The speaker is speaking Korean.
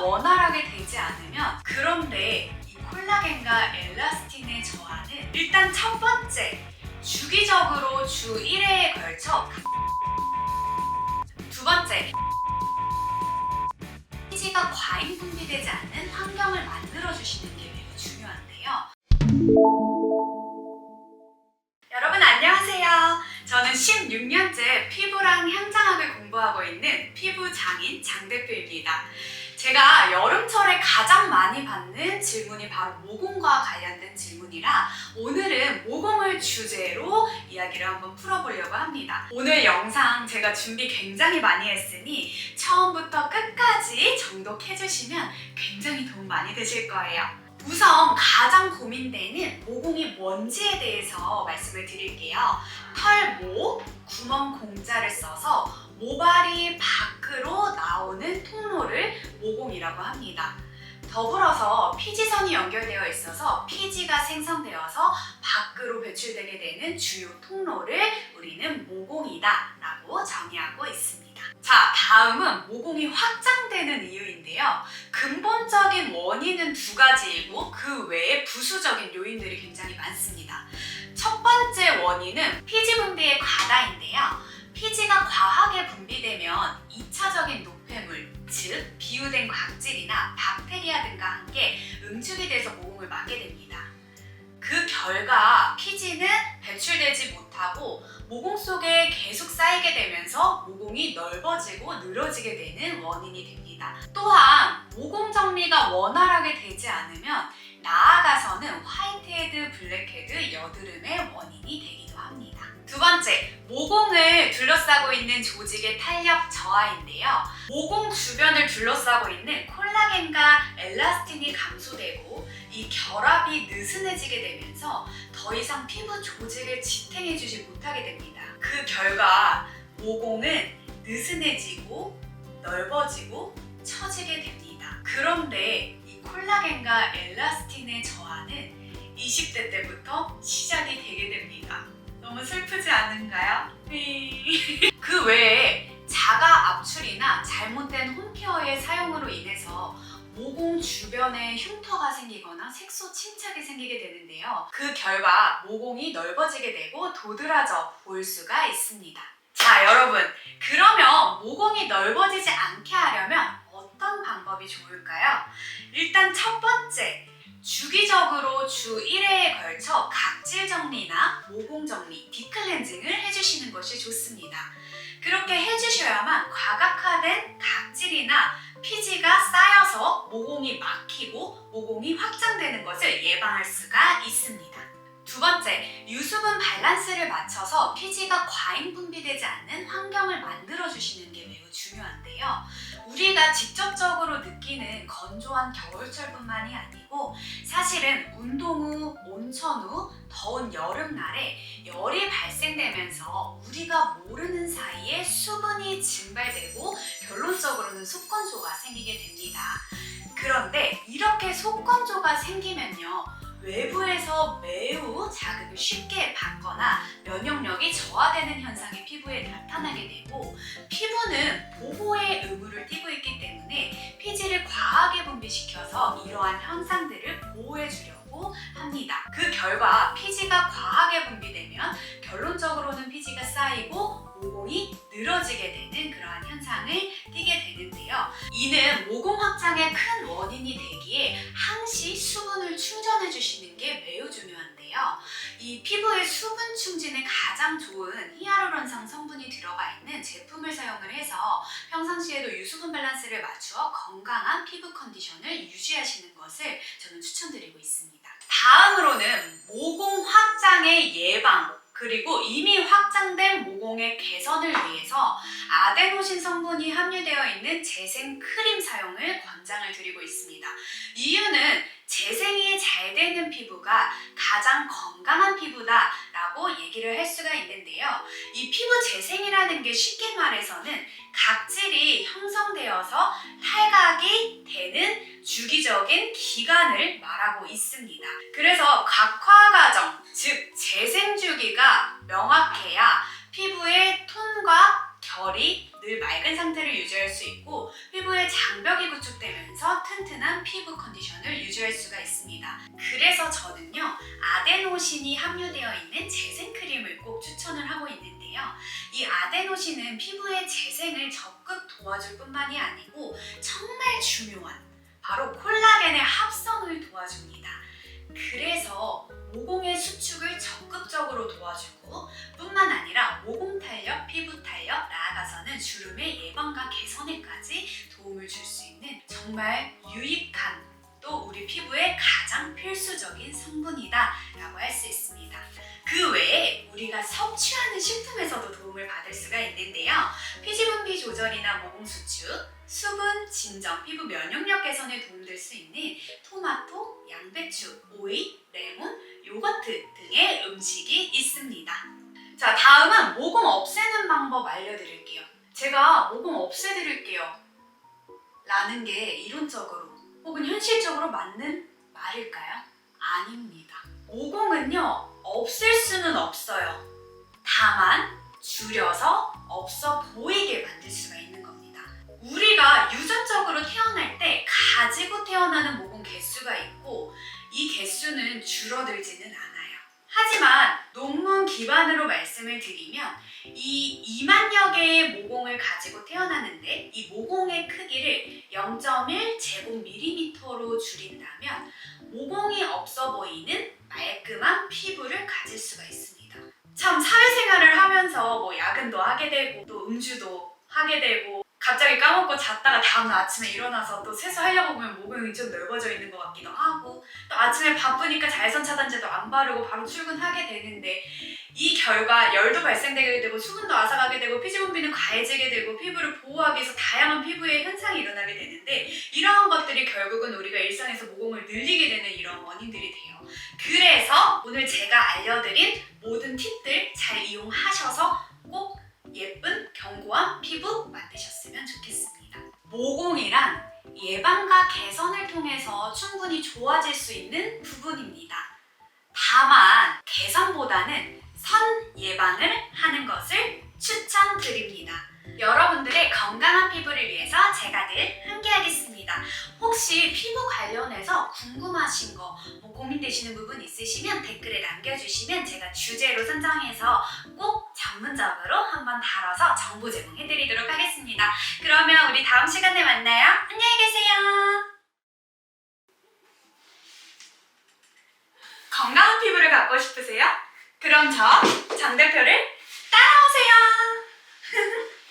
원활하게 되지 않으면, 그런데 이 콜라겐과 엘라스틴의 저하는 일단 첫 번째, 주기적으로 주 1회에 걸쳐. 두 번째, 피지가 과잉 분비되지 않는 환경을 만들어주시는 게 매우 중요한데요. 여러분 안녕하세요. 저는 16년째 피부랑 향장학을 공부하고 있는 피부장인 장대표입니다. 제가 여름철에 가장 많이 받는 질문이 바로 모공과 관련된 질문이라 오늘은 모공을 주제로 이야기를 한번 풀어보려고 합니다. 오늘 영상 제가 준비 굉장히 많이 했으니 처음부터 끝까지 정독해주시면 굉장히 도움 많이 되실 거예요. 우선 가장 고민되는 모공이 뭔지에 대해서 말씀을 드릴게요. 털모, 구멍 공자를 써서 모발이 밖으로 나오는 통로를 모공이라고 합니다. 더불어서 피지선이 연결되어 있어서 피지가 생성되어서 밖으로 배출되게 되는 주요 통로를 우리는 모공이다 라고 정의하고 있습니다. 자, 다음은 모공이 확장되는 이유인데요. 근본적인 원인은 두 가지이고 그 외에 부수적인 요인들이 굉장히 많습니다. 첫 번째 원인은 피지 분비의 과다인데요. 피지가 과하게 분비되면 2차적인 노폐물, 즉 비유된 각질이나 박테리아 등과 함께 응축이 돼서 모공을 막게 됩니다. 그 결과 피지는 배출되지 못하고 모공 속에 계속 쌓이게 되면서 모공이 넓어지고 늘어지게 되는 원인이 됩니다. 또한 모공 정리가 원활하게 되지 않으면 나아가서는 화이트헤드, 블랙헤드, 여드름의 원인이 되기도 합니다. 두 번째, 모공을 둘러싸고 있는 조직의 탄력 저하인데요. 모공 주변을 둘러싸고 있는 콜라겐과 엘라스틴이 감소되고 이 결합이 느슨해지게 되면서 더 이상 피부 조직을 지탱해주지 못하게 됩니다. 그 결과 모공은 느슨해지고 넓어지고 처지게 됩니다. 그런데 이 콜라겐과 엘라스틴의 저하는 20대 때부터 시작이 되게 됩니다. 너무 슬프지 않은가요? 그 외에 자가 압출이나 잘못된 홈케어의 사용으로 인해서 모공 주변에 흉터가 생기거나 색소 침착이 생기게 되는데요. 그 결과 모공이 넓어지게 되고 도드라져 보일 수가 있습니다. 자, 여러분, 그러면 모공이 넓어지지 않게 하려면 어떤 방법이 좋을까요? 일단 첫 번째, 주기적으로 주 1회에 걸쳐 각질 정리나 모공 정리, 딥클렌징을 해주시는 것이 좋습니다. 그렇게 해주셔야만 과각화된 각질이나 피지가 쌓여서 모공이 막히고 모공이 확장되는 것을 예방할 수가 있습니다. 두 번째, 유수분 밸런스를 맞춰서 피지가 과잉 분비되지 않는 환경을 만들어주시는 게 매우 중요한데요. 우리가 직접적으로 느끼는 건조한 겨울철뿐만이 아니고 사실은 운동 후, 온천 후, 더운 여름날에 열이 발생되면서 우리가 모르는 사이에 수분이 증발되고 결론적으로는 속건조가 생기게 됩니다. 그런데 이렇게 속건조가 생기면요, 외부에서 매우 자극을 쉽게 받거나 면역력이 저하되는 현상이 피부에 나타나게 되고 피부는 보호의 의무를 띠고 있기 때문에 피지를 과하게 분비시켜서 이러한 현상들을 보호해 주려고 합니다. 그 결과 피지가 과하게 분비되면 결론적으로는 피지가 쌓이고 모공이 늘어지게 되는 그러한 현상을 띠게 되는데요. 이는 모공 확장의 큰 원인이 되기에 항시 수분을 충전해 주시는 게 매우 중요한데요. 이 피부의 수분 충진에 가장 좋은 히알루론산 성분이 들어가 있는 제품을 사용을 해서 평상시에도 유수분 밸런스를 맞추어 건강한 피부 컨디션을 유지하시는 것을 저는 추천드리고 있습니다. 다음으로는 모공 확장의 예방, 그리고 이미 확장된 모공의 개선을 위해서 아데노신 성분이 함유되어 있는 재생 크림 사용을 권장을 드리고 있습니다. 이유는 재생이 잘 되는 피부가 가장 건강한 피부다라고 얘기를 할 수가 있는데요. 이 피부 재생이라는 게 쉽게 말해서는 각질이 형성되어서 탈각이 되는 주기적인 기간을 말하고 있습니다. 그래서 각화 과정, 즉 재생 주기가 명확해야 피부의 톤과 결이 늘 맑은 상태를 유지할 수 있고 피부에 장벽이 구축되면서 튼튼한 피부 컨디션을 유지할 수가 있습니다. 그래서 저는요, 아데노신이 함유되어 있는 재생크림을 꼭 추천을 하고 있는데요. 이 아데노신은 피부의 재생을 적극 도와줄 뿐만이 아니고 정말 중요한 바로 콜라겐의 합성을 도와줍니다. 그래서 모공의 수축을 적극적으로 도와주고 뿐만 아니라 모공 탄력, 피부 탄력, 나아가서는 주름의 예방과 개선에까지 도움을 줄 수 있는 정말 유익한 또 우리 피부에 가장 필수적인 성분이다 라고 할 수 있습니다. 그 외에 우리가 섭취하는 식품에서도 도움을 받을 수가 있는데요. 피지분비 조절이나 모공 수축, 수분 진정, 피부 면역력 개선에 도움될 수 있는 토마토, 양배추, 오이, 레몬, 요거트 등의 음식이 있습니다. 자, 다음은 모공 없애는 방법 알려드릴게요. 제가 모공 없애드릴게요 라는 게 이론적으로 혹은 현실적으로 맞는 말일까요? 아닙니다. 모공은요, 없앨 수는 없어요. 다만 줄여서 없어 보이게 만들 수가 있는 겁니다. 우리가 유전적으로 태어날 때 가지고 태어나는 모공 개수가 있고 이 개수는 줄어들지는 않아요. 하지만 논문 기반으로 말씀을 드리면 이 2만여 개의 모공을 가지고 태어나는데 이 모공의 크기를 0.1 제곱밀리미터로 줄인다면 모공이 없어 보이는 말끔한 피부를 가질 수가 있습니다. 참 사회생활을 하면서 뭐 야근도 하게 되고 또 음주도 하게 되고 갑자기 까먹고 잤다가 다음날 아침에 일어나서 또 세수하려고 보면 모공이 좀 넓어져 있는 것 같기도 하고 또 아침에 바쁘니까 자외선 차단제도 안 바르고 바로 출근하게 되는데 이 결과 열도 발생되게 되고 수분도 앗아가게 되고 피지분비는 과해지게 되고 피부를 보호하기 위해서 다양한 피부의 현상이 일어나게 되는데 이러한 것들이 결국은 우리가 일상에서 모공을 늘리게 되는 이런 원인들이 돼요. 그래서 오늘 제가 알려드린 모든 팁들 잘 이용하셔서 꼭 예쁜 견고한 피부 만드셨으면 좋겠습니다. 모공이란 예방과 개선을 통해서 충분히 좋아질 수 있는 부분입니다. 다만 개선보다는 선 예방을 하는 것을 추천드립니다. 여러분들의 건강한 피부를 위해서 제가 늘 함께하겠습니다. 혹시 피부 관련해서 궁금하신 거, 고민되시는 부분 있으시면 댓글에 남겨주시면 제가 주제로 선정해서 꼭 전문적으로 한번 다뤄서 정보 제공해드리도록 하겠습니다. 그러면 우리 다음 시간에 만나요. 안녕히 계세요. 건강한 피부를 갖고 싶으세요? 그럼 장 대표를 따라오세요.